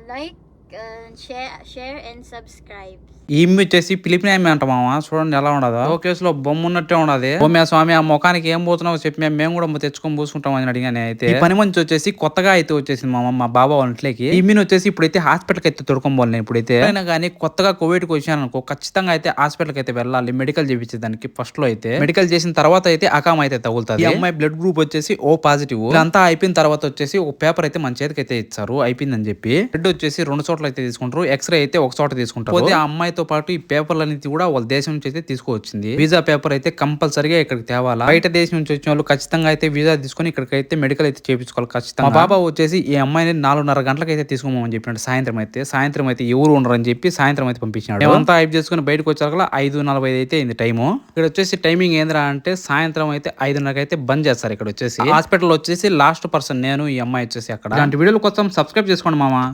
like, share and subscribe. ఈమె వచ్చేసి పిలిపిన అంట మామ, చూడండి ఎలా ఉండదు. ఓ కేసులో బొమ్మ ఉన్నట్టే ఉండదు. ఓ స్వామి ఆ ముఖానికి ఏం పోతున్నావు చెప్పి మేము కూడా తెచ్చుకొని పూసుకుంటాం అని అడిగాను. అయితే ఈ పని మంచి వచ్చేసి కొత్తగా అయితే వచ్చేసింది మా బాబా ఇంట్లోకి. ఈమెను వచ్చేసి ఇప్పుడైతే హాస్పిటల్కి అయితే తొడుకోబోలేదు. ఇప్పుడైతే అయినా కానీ కొత్తగా కోవిడ్ కి వచ్చాను అనుకో, ఖచ్చితంగా అయితే హాస్పిటల్కి అయితే వెళ్ళాలి మెడికల్ చేయించేదానికి. ఫస్ట్ లో అయితే మెడికల్ చేసిన తర్వాత అయితే అకామ అయితే తగులుతుంది. ఈ అమ్మాయి బ్లడ్ గ్రూప్ వచ్చేసి ఓ పాజిటివ్. ఇదంతా అయిపోయిన తర్వాత వచ్చేసి ఒక పేపర్ అయితే మన చేతికి అయితే ఇచ్చారు అయిపోయిందని చెప్పి. బ్లడ్ వచ్చేసి 2 చోట్ల అయితే తీసుకుంటారు, ఎక్స్రే అయితే ఒక చోట తీసుకుంటారు. ఆ అమ్మాయితో పాటు ఈ పేపర్లన్నీ కూడా వాళ్ళ దేశం నుంచి అయితే తీసుకువచ్చింది. వీసా పేపర్ అయితే కంపల్సరీగా ఇక్కడికి తేవాలా. బయట దేశం నుంచి వచ్చిన వాళ్ళు ఖచ్చితంగా అయితే వీసా తీసుకొని ఇక్కడికి అయితే మెడికల్ అయితే చేయించుకోవాలి ఖచ్చితంగా. మా బాబా వచ్చేసి ఈ అమ్మాయిని 4:30 గంటలకు అయితే తీసుకోమని చెప్పినాడు. సాయంత్రం అయితే ఎవరు ఉండరని చెప్పి సాయంత్రం అయితే పంపించినాడు. మేమంతా హైప్ చేసుకుని బయటకు వచ్చాక 5:45 అయితే అయింది టైము. ఇక్కడ వచ్చేసి టైమింగ్ ఏంద్రా అంటే సాయంత్రం అయితే 5:30 అయితే బంద్ చేస్తారు. ఇక్కడ వచ్చేసి హాస్పిటల్ వచ్చేసి లాస్ట్ పర్సన్ నేను, ఈ అమ్మాయి వచ్చేసి అక్కడ. ఇలాంటి వీడియోల కోసం సబ్స్క్రైబ్ చేసుకోండి మామ.